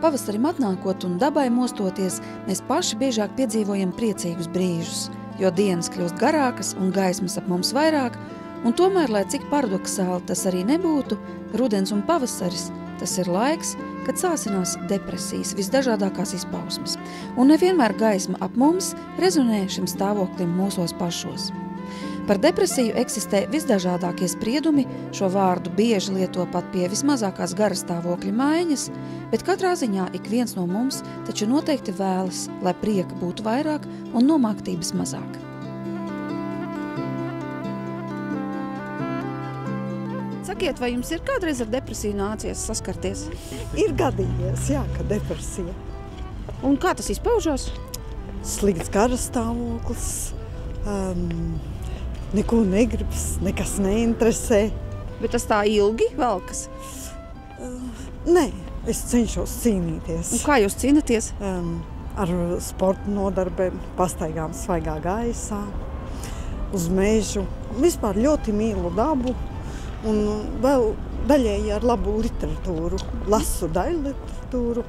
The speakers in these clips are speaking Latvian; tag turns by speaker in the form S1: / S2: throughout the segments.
S1: pavasarim atnākot un dabai mostoties, mēs paši biežāk piedzīvojam priecīgus brīžus, jo dienas kļūst garākas un gaismas ap mums vairāk, un tomēr, lai cik paradoksāli tas arī nebūtu, rudens un pavasaris, tas ir laiks, kad sāsinās depresijas visdažādākās izpausmes, un nevienmēr gaisma ap mums rezonē šim stāvoklim mūsos pašos. Par depresiju eksistē visdažādākie spriedumi, šo vārdu bieži lieto pat pie vismazākās garastāvokļa maiņas, bet katrā ziņā ik viens no mums taču noteikti vēlas, lai prieka būtu vairāk un nomāktības mazāk. Sakiet, vai jums ir kādreiz ar depresiju nācies saskarties?
S2: Ir gadījies, jā, ka depresija.
S1: Un kā tas izpaužās?
S2: Slikts garastāvoklis, neko negribas, nekas neinteresē.
S1: Bet tas tā ilgi velkas?
S2: Nē, es cenšos cīnīties.
S1: Un kā jūs cīnaties?
S2: Ar sporta nodarbēm, pastaigām svaigā gaisā, uz mežu. Vispār ļoti mīlu dabu un vēl daļēji ar labu literatūru. Lasu daļu literatūru,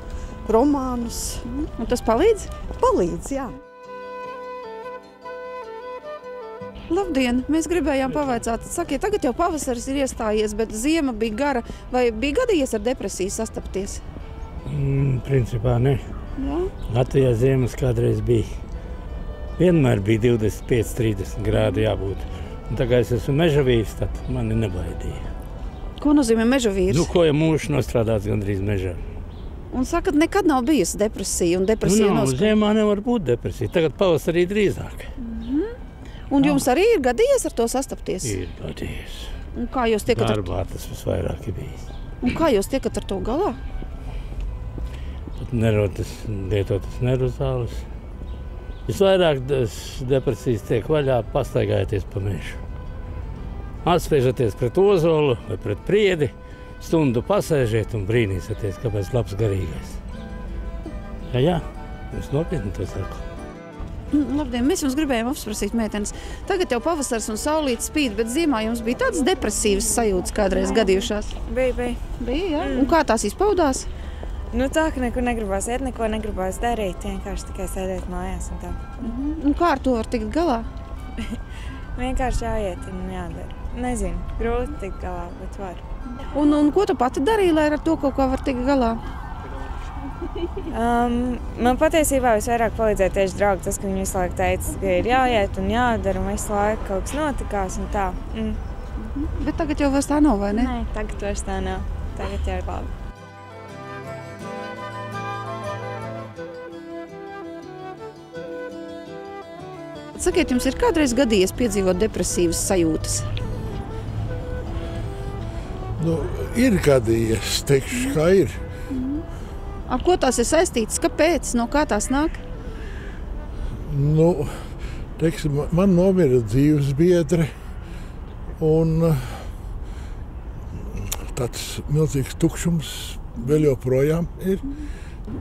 S2: romānus.
S1: Un tas palīdz?
S2: Palīdz, jā.
S1: Labdien! Mēs gribējām pavaicāt, sakiet, tagad jau pavasaris ir iestājies, bet ziema bija gara. Vai bija gadījies ar depresiju sastapties?
S3: Principā ne.
S1: Jā?
S3: Latvijā ziemas kādreiz bija. Vienmēr bija 25–30 grādi jābūt. Un tā kā es esmu meža vīrs, tad mani nebaidīja.
S1: Ko nozīmē meža vīrs?
S3: Nu, ko ja mūžs nostrādāts gandrīz mežā?
S1: Un sakat, nekad nav bijusi depresija un depresija
S3: Ziemā nevar būt depresija. Tagad pavasarī drīzāk.
S1: Un jums arī ir gadījies ar to sastapties?
S3: Ir gadījies.
S1: Un kā jūs tiekat
S3: Darbā tas visvairāk ir bijis.
S1: Un kā jūs tiekat ar to galā?
S3: Pat nerotas, lietotas nervu zāles. Visvairāk depresijas tiek vaļā pastaigājoties pa mežu. Atspiežaties pret ozolu vai pret priedi, stundu pasēžiet un brīnīsieties, kāpēc labs garīgais. Jā, es nopietni to saku.
S1: Labdien, mēs jums gribējām apsprasīt, meitenes. Tagad jau pavasars un saulīt spīd, bet ziemā jums bija tādas depresīvas sajūtas kādreiz gadījušās?
S4: Bija.
S1: Bija, jā? Un kā tās izpaudās?
S4: Nu tā, ka nekur negribās iet, neko negribās darīt, vienkārši tikai sēdēt mājās un tā.
S1: Un kā ar to var tikt galā?
S4: Vienkārši jāiet un jādara. Nezinu, grūti tikt galā, bet var.
S1: Un ko tu pati darīji, lai ar to kaut kā var tikt galā?
S4: Man patiesībā visvairāk palīdzēja tieši draugi tas, ka viņi visu laiku teica, ka ir jāiet un jādara, un visu laiku kaut kas notikās un tā.
S1: Bet tagad jau vairs tā nav, vai ne?
S4: Nē, tagad vairs tā nav. Tagad jau ir labi.
S1: Sakiet, jums ir kādreiz gadījies piedzīvot depresīvas sajūtas?
S5: Nu, ir gadījies, teikšu, kā ir.
S1: Ar ko tās ir saistītas? Kāpēc? No kā tās nāk?
S5: Nu, teiksim, man nomira dzīves biedre un tāds milzīgs tukšums vēl joprojām ir.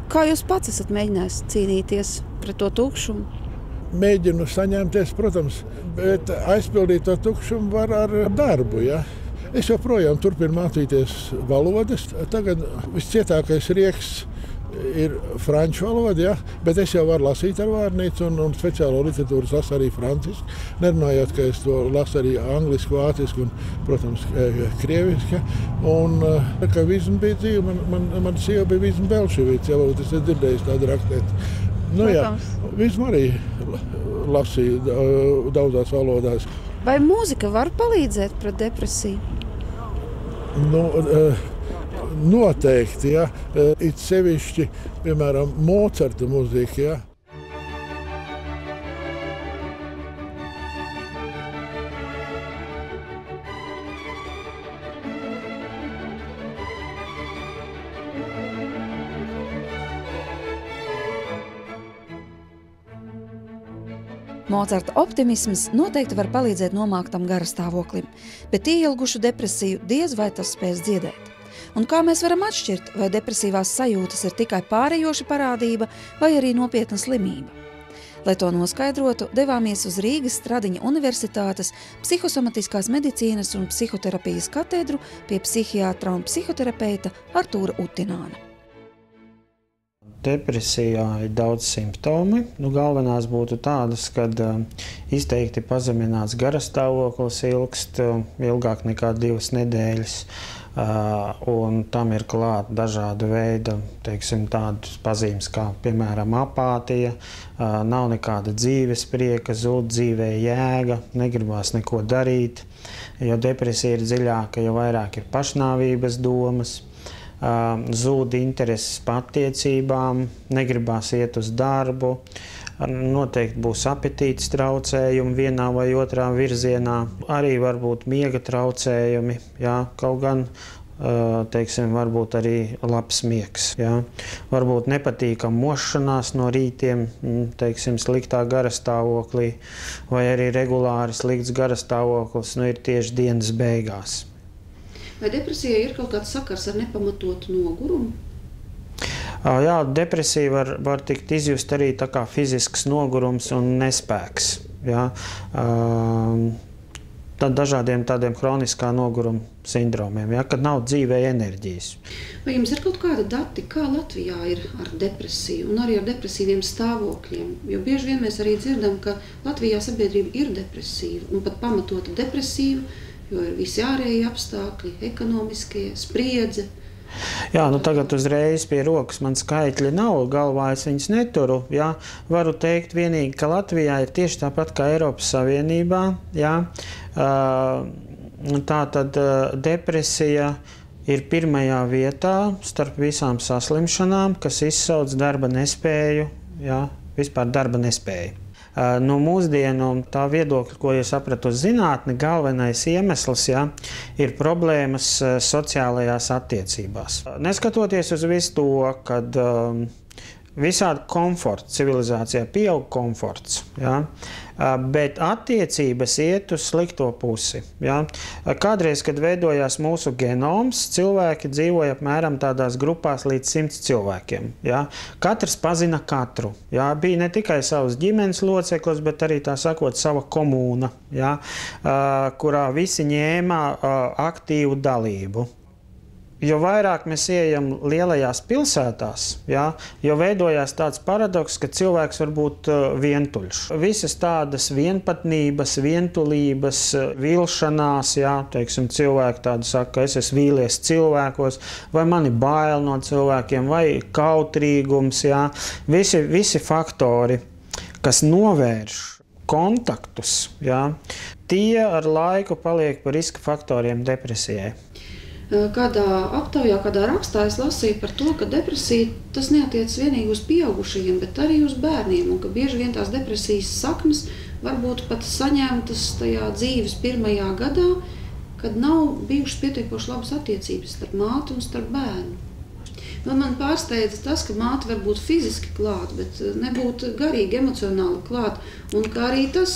S1: Kā jūs pats esat mēģinājis cīnīties pret to tukšumu?
S5: Mēģinu saņemties, protams, bet aizpildīt to tukšumu var ar darbu, ja? Es joprojām turpinu mācīties valodas. Tagad viscietākais rieks ir franču valoda, ja? Bet es jau varu lasīt ar vārnīcu un speciālo literatūras lasu arī franciski. Nerunājot, ka es to lasu arī angliski, vāciski un, protams, krieviski. Un, kā vīzma bija dzīva, man sieva bija vīzma Belševīts, ja es dzirdēju tādu rakstēt. Nu jā, vīzma arī lasīja daudzās valodās.
S1: Vai mūzika var palīdzēt pret depresiju?
S5: Nu, noteikti, ja. It sevišķi, piemēram, Mocarta mūzika, ja.
S1: Mocarta optimisms noteikti var palīdzēt nomāktam garastāvoklim, bet ieilgušu depresiju diez vai tas spēs dziedēt. Un kā mēs varam atšķirt, vai depresīvās sajūtas ir tikai pārējoša parādība vai arī nopietna slimība? Lai to noskaidrotu, devāmies uz Rīgas Stradiņa Universitātes psihosomatiskās medicīnas un psihoterapijas katedru pie psihiatra un psihoterapeita Artūra Utināna.
S6: Depresijā ir daudz simptomi. Galvenās būtu tādas, kad izteikti pazemināts garastāvoklis ilgst ilgāk nekā 2 nedēļas. Un tam ir klāt dažāda veida, tādas pazīmes kā, piemēram, apātija, nav nekāda dzīves prieka, zūd dzīvē jēga, negribās neko darīt, jo depresija ir dziļāka, jo vairāk ir pašnāvības domas, zūd intereses par attiecībām, negribās iet uz darbu, noteikti būs apetītes traucējumi vienā vai otrā virzienā, arī varbūt miega traucējumi, jā, kaut gan, varbūt arī labs miegs, jā. Varbūt nepatīkama mošanās no rītiem, sliktā garastāvoklī, vai arī regulāri slikts garastāvoklis, ir tieši dienas beigās.
S1: Vai depresijai ir kaut kāds sakars ar nepamatotu nogurumu?
S6: Jā, depresija var tikt izjust arī tā kā fizisks nogurums un nespēks. Jā. Tad dažādiem tādiem hroniskā noguruma sindromiem, jā, kad nav dzīvē enerģijas.
S1: Vai jums ir kaut kāda dati, kā Latvijā ir ar depresiju un arī ar depresīviem stāvokļiem? Jo bieži vien mēs arī dzirdam, ka Latvijā sabiedrība ir depresīva un pat pamatota depresīva, jo ir visi ārēji apstākļi, ekonomiskie, spriedze.
S6: Jā, tagad uzreiz pie rokas man skaitļi nav, galvā es viņus neturu. Jā. Varu teikt vienīgi, ka Latvijā ir tieši tāpat kā Eiropas Savienībā. Jā. Tātad depresija ir pirmajā vietā starp visām saslimšanām, kas izsauc darba nespēju, jā, vispār darba nespēju. No mūsdienu tā viedokļa, ko es sapratu uz zinātni, galvenais iemesls, jā, ir problēmas sociālajās attiecībās. Neskatoties uz visu to, kad visādi komforts civilizācijā pieaug komforts, jā, bet attiecības iet uz slikto pusi. Jā. Kādreiz, kad veidojās mūsu genoms, cilvēki dzīvoja apmēram tādās grupās līdz 100 cilvēkiem. Jā. Katrs pazina katru. Jā. Bija ne tikai savas ģimenes loceklis, bet arī tā sakot sava komūna, jā, kurā visi ņēma aktīvu dalību. Jo vairāk mēs ejam lielajās pilsētās, jā, jo veidojās tāds paradoks, ka cilvēks var būt vientuļš. Visas tādas vienpatnības, vientulības, vilšanās, jā, cilvēki tādi saka, ka es esmu vīlies cilvēkos, vai mani bail no cilvēkiem, vai kautrīgums, jā, visi faktori, kas novērš kontaktus, jā, tie ar laiku paliek par riska faktoriem depresijai.
S1: Kādā aptaujā, kādā rakstā es lasīju par to, ka depresija tas neatiec vienīgi uz pieaugušajiem, bet arī uz bērniem, un ka bieži vien tās depresijas saknes varbūt pat saņemtas tajā dzīves pirmajā gadā, kad nav bijušas pietiekoši labas attiecības starp māti un starp bērnu. Man pārsteidza tas, ka māte var būt fiziski klāt, bet nebūt garīgi, emocionāli klāt, un kā arī tas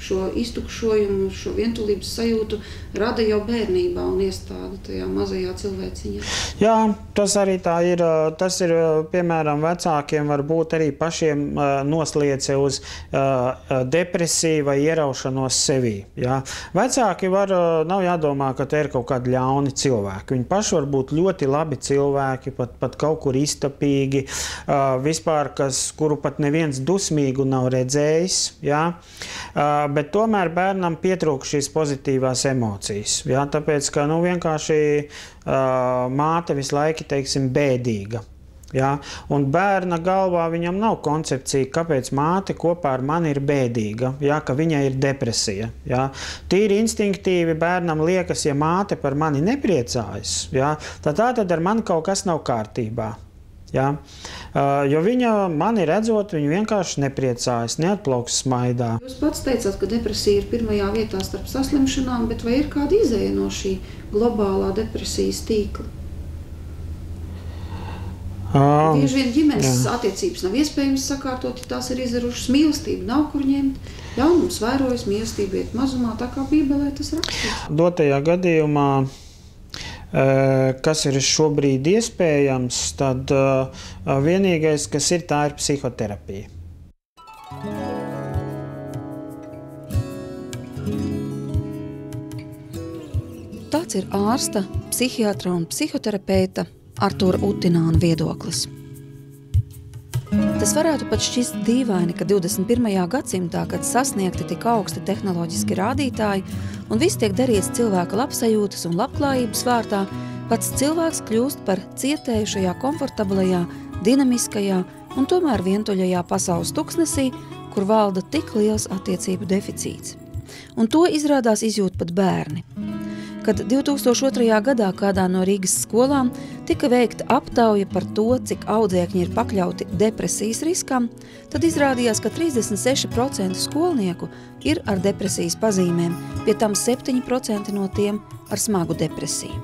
S1: šo iztukšojumu, šo vientulības sajūtu rada jau bērnībā un iestāda tajā mazajā cilvēciņā.
S6: Jā, tas arī tā ir. Tas ir, piemēram, vecākiem var būt arī pašiem nosliece uz depresiju vai ieraušanos sevī. Jā. Vecāki nav jādomā, ka te ir kaut kādi ļauni cilvēki. Viņi paši var būt ļoti labi cilvēki, pat kaut kur iztapīgi, vispār, kuru pat neviens dusmīgu nav redzējis. Jā. Bet tomēr bērnam pietrūk šīs pozitīvās emocijas. Jā, tāpēc, ka vienkārši māte visu laiku, bēdīga. Jā. Un bērna galvā viņam nav koncepcija, kāpēc māte kopā ar mani ir bēdīga, jā, ka viņai ir depresija. Jā. Tīri instinktīvi bērnam liekas, ja māte par mani nepriecājas, jā, tad ar mani kaut kas nav kārtībā. Jā. Jo viņa mani redzot, viņa vienkārši nepriecājas, neatplauks smaidā.
S1: Jūs pats teicāt, ka depresija ir pirmajā vietā starp saslimšanām, bet vai ir kāda izeja no šī globālā depresijas tīkla? Bieži vien ģimenes attiecības nav iespējams sakārtot, ja tās ir izdarušas, mīlestību nav kur ņemt, ļaunums vairojas, mīlestība iet mazumā, tā kā Bībelē tas rakstīts.
S6: Dotajā gadījumā, kas ir šobrīd iespējams, tad vienīgais, kas ir, tā ir psihoterapija.
S1: Tāds ir ārsta, psihiatra un psihoterapeita Artūra Utināna viedoklis. Tas varētu pat šķist dīvaini, ka 21. gadsimtā, kad sasniegti tik augsti tehnoloģiski rādītāji un viss tiek darīts cilvēka labsajūtas un labklājības vārtā, pats cilvēks kļūst par cietēju šajā komfortablajā, dinamiskajā un tomēr vientuļajā pasaules tuksnesī, kur valda tik liels attiecību deficīts. Un to izrādās izjūt pat bērni. Kad 2002. gadā kādā no Rīgas skolām tika veikta aptauja par to, cik audzēkņi ir pakļauti depresijas riskam, tad izrādījās, ka 36% skolnieku ir ar depresijas pazīmēm, pie tam 7% no tiem ar smagu depresiju.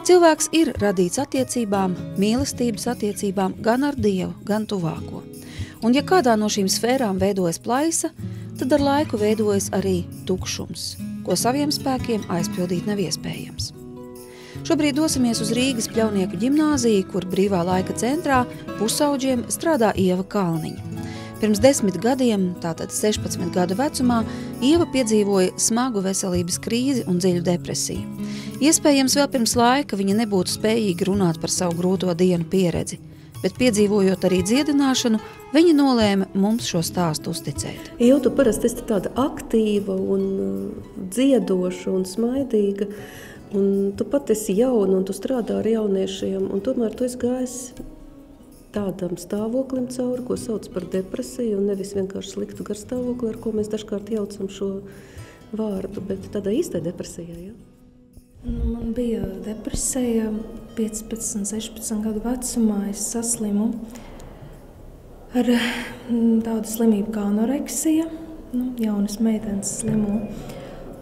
S1: Cilvēks ir radīts attiecībām, mīlestības attiecībām gan ar Dievu, gan tuvāko. Un ja kādā no šīm sfērām veidojas plaisa, tad ar laiku veidojas arī tukšums, ko saviem spēkiem aizpildīt nav iespējams. Šobrīd dosimies uz Rīgas Pļaunieku ģimnāziju, kur brīvā laika centrā pusauģiem strādā Ieva Kalniņa. Pirms 10 gadiem, tātad 16 gadu vecumā, Ieva piedzīvoja smagu veselības krīzi un dziļu depresiju. Iespējams, vēl pirms laika viņa nebūtu spējīga runāt par savu grūto dienu pieredzi, bet piedzīvojot arī dziedināšanu, viņa nolēma mums šo stāstu uzticēt.
S7: Jo tu parasti esi tāda aktīva un dziedoša un smaidīga, un tu pat esi jauna un tu strādā ar jauniešiem, un tomēr tu esi gājis tādam stāvoklim cauri, ko sauc par depresiju, un nevis vienkārši sliktu garstāvokli, ar ko mēs dažkārt jaucam šo vārdu, bet tādā īstā depresijā, ja?
S8: Man bija depresija 15, 16 gadu vecumā. Es saslimu ar tādu slimību kā anoreksija, jaunas meitenes slimo.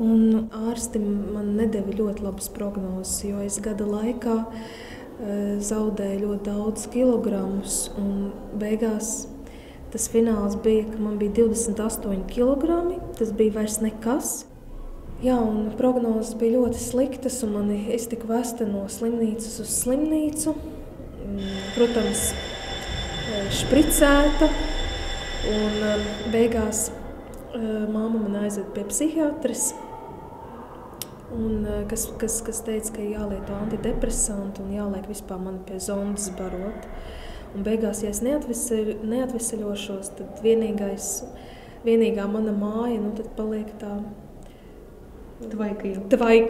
S8: Un ārsti man nedeva ļoti labas prognozes, jo es gada laikā zaudēju ļoti daudz kilogramus. Un beigās tas fināls bija, ka man bija 28 kilogrami, tas bija vairs nekas. Jā, un prognozes bija ļoti sliktas, un es tiku vesta no slimnīcas uz slimnīcu. Protams, špricēta, un beigās mamma man aizveda pie psihiatris, un, kas teica, ka jālieto antidepresantu un jāliek vispār man pie zondas barot. Un beigās, ja es neatveseļošos, tad vienīgā mana māja, tad paliek tā Tvaika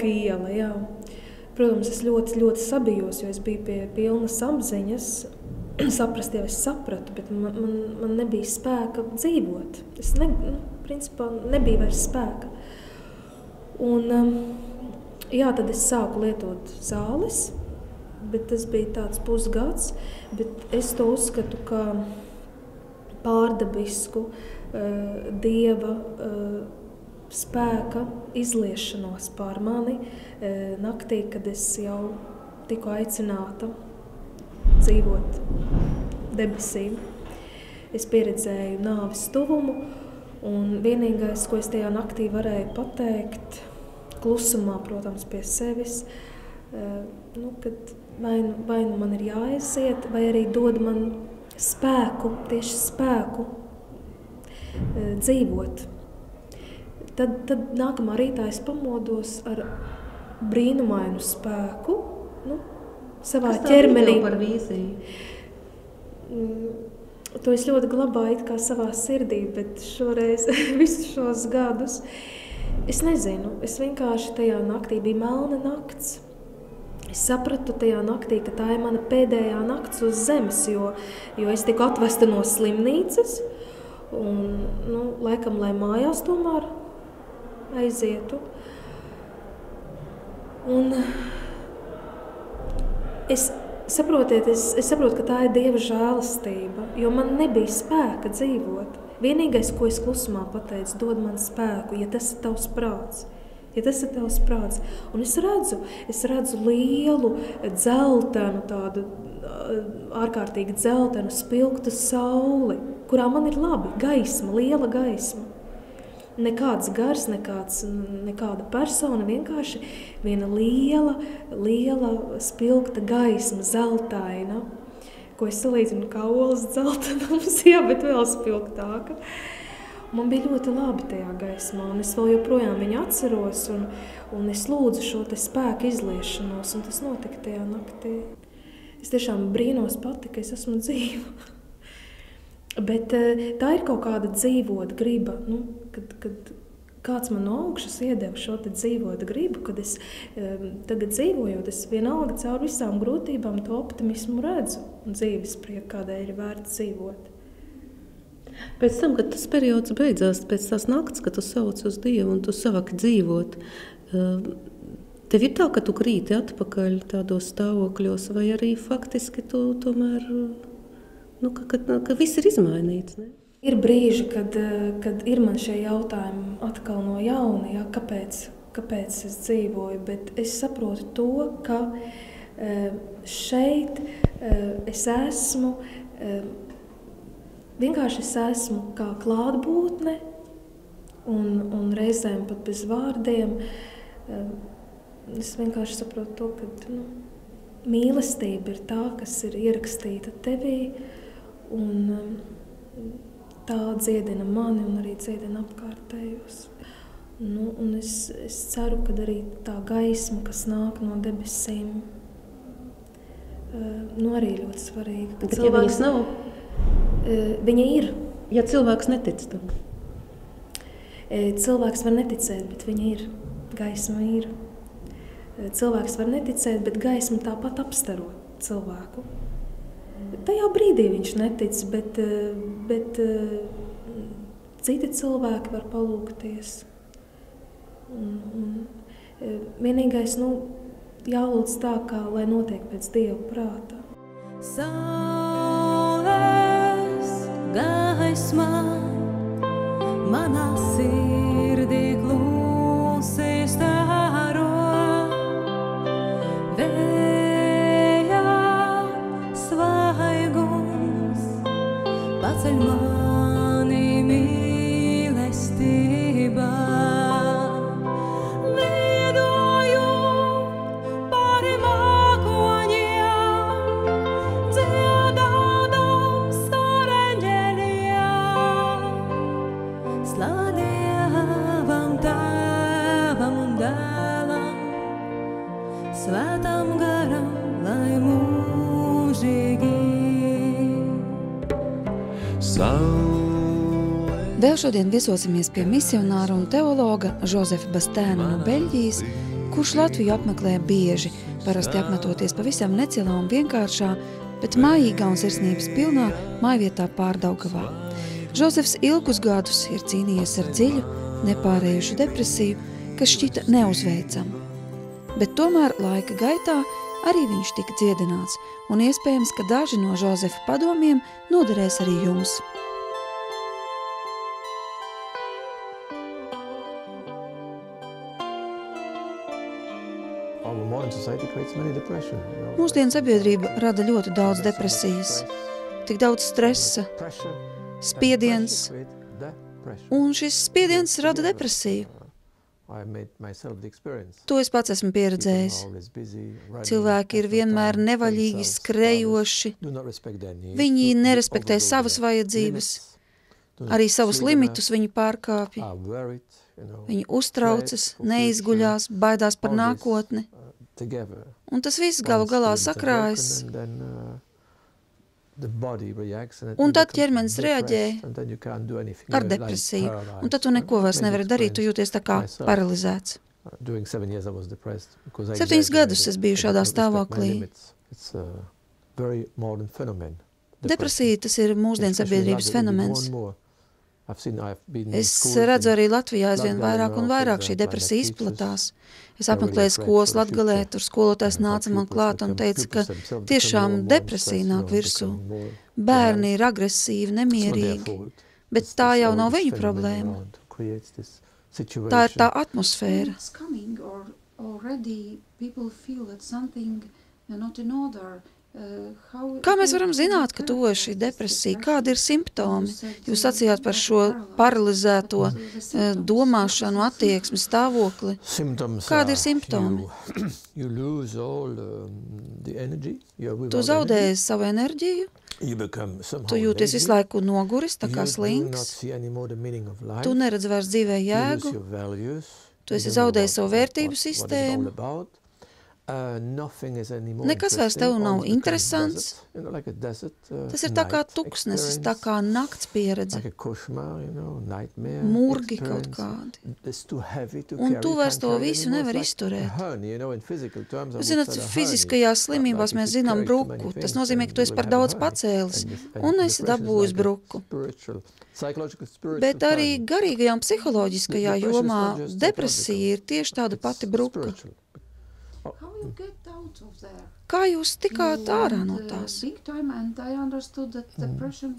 S8: iela, jā. Protams, es ļoti, ļoti sabijos, jo es biju pie pilnas apziņas. Saprast jau es sapratu, bet man nebija spēka dzīvot. Es principā nebija vairs spēka. Un, jā, tad es sāku lietot zāles, bet tas bija tāds pusgads, bet es to uzskatu kā pārdabisku Dieva spēka izliešanos pār mani naktī, kad es jau tiku aicināta dzīvot debesīm. Es pieredzēju nāves tuvumu, un vienīgais, ko es tajā naktī varēju pateikt, klusumā, protams, pie sevis, kad vai nu man ir jāaiziet, vai arī dod man spēku, tieši spēku dzīvot. Tad nākamā rītā es pamodos ar brīnumainu spēku, savā ķermenī.
S7: Kas tā bija par vīziju?
S8: To es ļoti glabāju it kā savā sirdī, bet šoreiz visus šos gadus es nezinu. Es vienkārši tajā naktī bija melna nakts. Es sapratu tajā naktī, ka tā ir mana pēdējā nakts uz zemes, jo es tiku atvesta no slimnīcas un, laikam, lai mājās tomēr aizietu. Un es saprotu, ka tā ir Dieva žēlastība, jo man nebija spēka dzīvot. Vienīgais, ko es klusumā pateicu, dod man spēku, ja tas ir tavs prāts. Ja tas ir tavs prāts. Un es redzu lielu, dzeltenu, tādu ārkārtīgi dzeltenu, spilgtu sauli, kurā man ir labi, gaisma, liela gaisma. Nekāds gars, nekāda persona, vienkārši viena liela spilgta gaisma, zeltaina, ko es salīdzinu kā olas dzeltenums, jā, bet vēl spilgtāka. Man bija ļoti labi tajā gaismā, un es vēl joprojām viņu atceros, un es lūdzu šo te spēku izliešanos, un tas notika tajā naktī. Es tiešām brīnos pati, ka es esmu dzīva. Bet tā ir kaut kāda dzīvot griba, kad kāds man no augšas iedeva šo te dzīvot gribu, kad es tagad dzīvojot, es vienalga caur visām grūtībām to optimismu redzu un dzīves prieku, kādēļ ir vērts dzīvot.
S7: Pēc tam, kad tas periods beidzās, pēc tās nakts, kad tu sauc uz Dievu un tu sāki dzīvot, tev ir tā, ka tu krīti atpakaļ tādos stāvokļos, vai arī faktiski tu tomēr, ka viss ir izmainīts, ne?
S8: Ir brīži, kad ir man šie jautājumi atkal no jauna, ja, kāpēc es dzīvoju, bet es saprotu to, ka šeit es esmu, vienkārši es esmu kā klātbūtne un reizēm pat bez vārdiem. Es vienkārši saprotu to, ka mīlestība ir tā, kas ir ierakstīta tevī un tā dziedina mani un arī dziedina apkārtējos. Un es ceru, ka arī tā gaisma, kas nāk no debesīm, arī ļoti svarīga.
S7: Bet ja viņas nav?
S8: Viņa ir.
S7: Ja cilvēks netic tam?
S8: Cilvēks var neticēt, bet viņa ir. Gaisma ir. Cilvēks var neticēt, bet gaisma tāpat apstaro cilvēku. Tajā brīdī viņš netic, bet citi cilvēki var palūgties. Vienīgais, jālūdz tā, kā lai notiek pēc Dieva prātā.
S9: Saules gaismā manā sirdī klusi staro. Paceļ mani mīlestībā, lidoju pāri mākoņiem, dziedādams ar eņģeļiem. Slava Dievam, Tēvam un Dēlam, Svētam garam, lai mūžīgi.
S1: Vēl šodien viesosimies pie misionāra un teologa Žozefa Bastēna no Beļģijas, kurš Latviju apmeklē bieži, parasti apmetoties pavisam necilā un vienkāršā, bet mājīgā un sirsnības pilnā mājvietā Pārdaugavā. Žozefs ilgus gadus ir cīnījies ar dziļu, nepārējušu depresiju, kas šķita neuzveicama. Bet tomēr laika gaitā arī viņš tika dziedināts, un iespējams, ka daži no Žozefa padomiem noderēs arī jums. Mūsdienu sabiedrība rada ļoti daudz depresijas, tik daudz stresa, spiediens, un šis spiediens rada depresiju. To es pats esmu pieredzējis. Cilvēki ir vienmēr nevaļīgi skrejoši, viņi nerespektē savas vajadzības, arī savus limitus viņi pārkāpja, viņi uztraucas, neizguļās, baidās par nākotni, un tas viss galu galā sakrājas. Un tad ķermenis reaģē ar depresiju, un tad tu neko vairs nevari darīt, tu jūties tā kā paralizēts. 7 gadus es biju šādā stāvoklī. Depresija, tas ir mūsdienu sabiedrības fenomens. Es redzu arī Latvijā aizvien vairāk un vairāk šī depresija izplatās. Es apmeklēju skolas Latgalē, tur skolotājs nāca man klāt un teica, ka tiešām depresija nāk virsū. Bērni ir agresīvi, nemierīgi, bet tā jau nav viņu problēma. Tā ir tā atmosfēra. Kā mēs varam zināt, ka tuvojas šī depresija? Kādi ir simptomi? Jūs sacījāt par šo paralizēto domāšanu, attieksmi, stāvokli. Kādi ir simptomi? Tu zaudēji savu enerģiju, tu jūties visu laiku noguris, tā kā slings, tu neredz vairs dzīvē jēgu, tu esi zaudējis savu vērtību sistēmu, Nekas vairs tev nav interesants. Tas ir tā kā tuksnesis, tā kā nakts pieredze. Murgi kaut kādi. Un tu vairs to visu nevar izturēt. Jūs zināt, fiziskajās slimībās mēs zinām bruku. Tas nozīmē, ka tu esi par daudz pacēlis un esi dabūjis bruku. Bet arī garīgajā un psiholoģiskajā jomā depresija ir tieši tāda pati bruka. Kā jūs tikāt ārā no tās?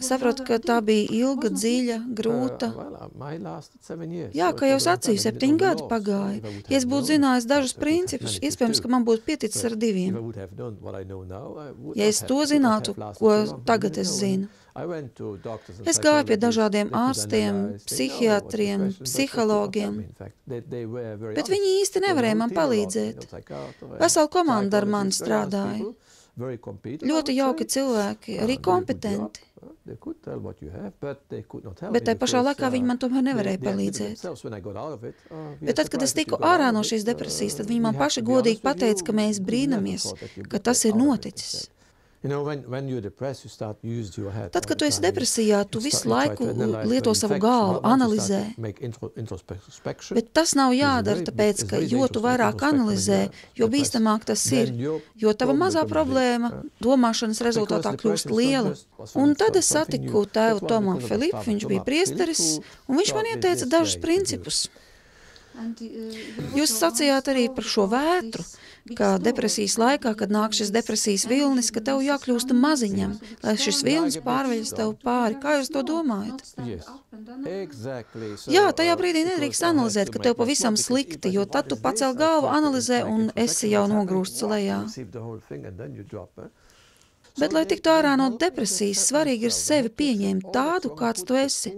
S1: Saprotu, ka tā bija ilga, dziļa, grūta. Jā, kā jau sacīju, 7 gadi pagāja. Ja es būtu zinājis dažus principus, iespējams, ka man būtu pieticis ar 2. Ja es to zinātu, ko tagad es zinu. Es gāju pie dažādiem ārstiem, psihiatriem, psihologiem, bet viņi īsti nevarēja man palīdzēt. Vesela komanda ar mani strādāja. Ļoti jauki cilvēki, arī kompetenti. Bet tai pašā laikā viņi man tomēr nevarēja palīdzēt. Bet tad, kad es tiku ārā no šīs depresijas, tad viņi man paši godīgi pateica, ka mēs brīnamies, ka tas ir noticis. Tad, kad tu esi depresijā, tu visu laiku lieto savu galvu, analizē. Bet tas nav jādara, tāpēc, ka jo tu vairāk analizē, jo bīstamāk tas ir, jo tava mazā problēma domāšanas rezultātā kļūst liela. Un tad es satiku tēvu Tomu Filipu, viņš bija priesteris, un viņš man ieteica dažus principus. Jūs sacījāt arī par šo vētru, ka depresijas laikā, kad nāk šis depresijas vilnis, ka tev jākļūst maziņam, lai šis vilnis pārveļas tev pāri. Kā jūs to domājat? Jā, tajā brīdī nedrīkst analizēt, ka tev pavisam slikti, jo tad tu pacel galvu, analizē un esi jau nogrūsts lejā. Bet, lai tiktu ārā no depresijas, svarīgi ir sevi pieņemt tādu, kāds tu esi.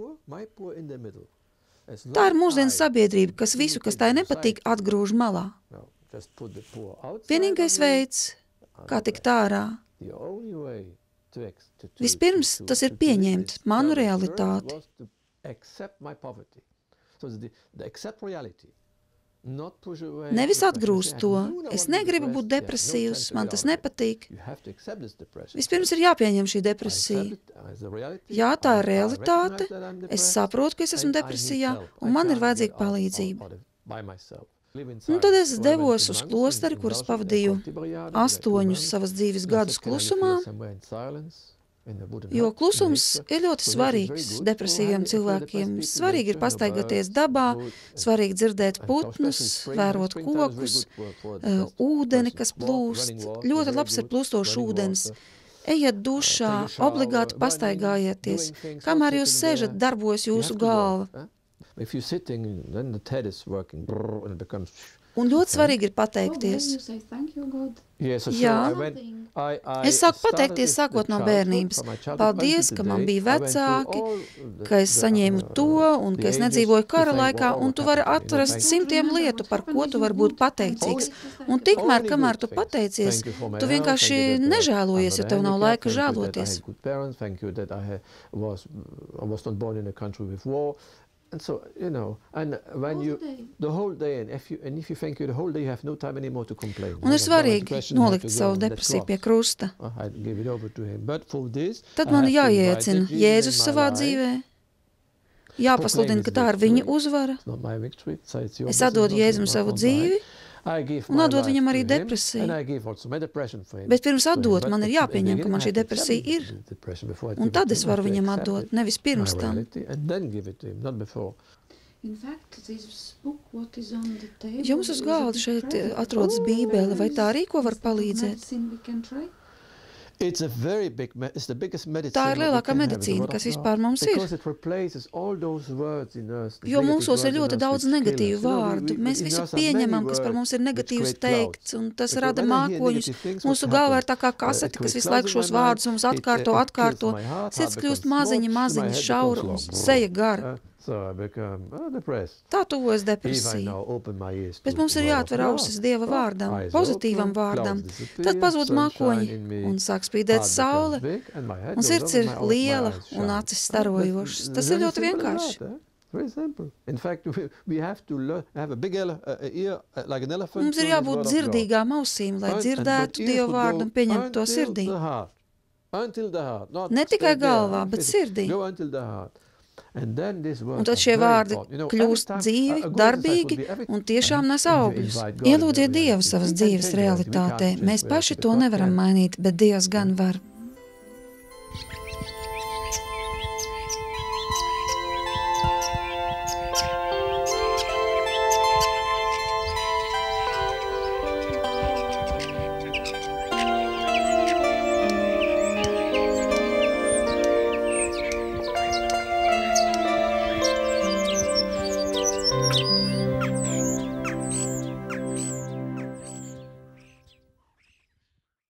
S1: Tā ir mūsdienu sabiedrība, kas visu, kas tai nepatīk, atgrūž malā. Vienīgais veids, kā tikt ārā. Vispirms tas ir pieņemt manu realitāti. Nevis atgrūst to. Es negribu būt depresīvs, man tas nepatīk. Vispirms ir jāpieņem šī depresija. Jā, tā ir realitāte. Es saprotu, ka es esmu depresijā, un man ir vajadzīga palīdzība. Un tad es devos uz klosteri, kuras pavadīju 8 savas dzīves gadus klusumā, jo klusums ir ļoti svarīgs depresīviem cilvēkiem. Svarīgi ir pastaigāties dabā, svarīgi dzirdēt putnus, vērot kokus, ūdeni, kas plūst. Ļoti labs ir plūstošs ūdens. Ejiet dušā, obligāti pastaigājieties. Kamēr jūs sēžat, darbojas jūsu galva. Un ļoti svarīgi ir pateikties. Jā, es sāku pateikties sākot no bērnības. Paldies, ka man bija vecāki, ka es saņēmu to un ka es nedzīvoju kara laikā, un tu vari atrast 100 lietu, par ko tu vari būt pateicīgs. Un tikmēr, kamēr tu pateicies, tu vienkārši nežēlojies, jo tev nav laika žēloties.
S10: And so, and when you, the whole day, and if you thank you the whole day, you have no time anymore to complain.
S1: Un ir svarīgi nolikt savu depresiju pie krusta. Tad man jāiecina Jēzus savā dzīvē. Jāpasludina, ka tā ir viņa uzvara. Es atdodu Jēzum savu dzīvi. Un atdot viņam arī depresiju. Bet pirms atdot, man ir jāpieņem, ka man šī depresija ir. Un tad es varu viņam atdot, nevis pirms tam. Jums uz galda šeit atrodas Bībele, vai tā arī ko var palīdzēt? Tā ir lielākā medicīna, kas vispār mums ir. Jo mūsos ir ļoti daudz negatīvu vārdu. Mēs visu pieņemam, kas par mums ir negatīvs teikts, un tas rada mākoņus. Mūsu galvā ir tā kā kasete, kas visu laiku šos vārdus mums atkārto. Sirds kļūst maziņa, šaura un seja gara. Tā tuvojas depresija. Bet mums ir jāatver ausis Dieva vārdam, pozitīvam vārdam. Tad pazūd mākoņi un sāk spīdēt saule. Un sirds ir liela un acis starojošas. Tas ir ļoti vienkārši.
S10: Very simple. In fact, we have to have a big ear like an elephant.
S1: Mums ir jābūt dzirdīgām ausīm, lai dzirdētu Dievu vārdu un pieņemtu to sirdī. Ne tikai galvā, bet sirdī. Un tad šie vārdi kļūst dzīvi, darbīgi un tiešām nes augļus. Ielūdziet Dievu savas dzīves realitātē. Mēs paši to nevaram mainīt, bet Dievs gan var.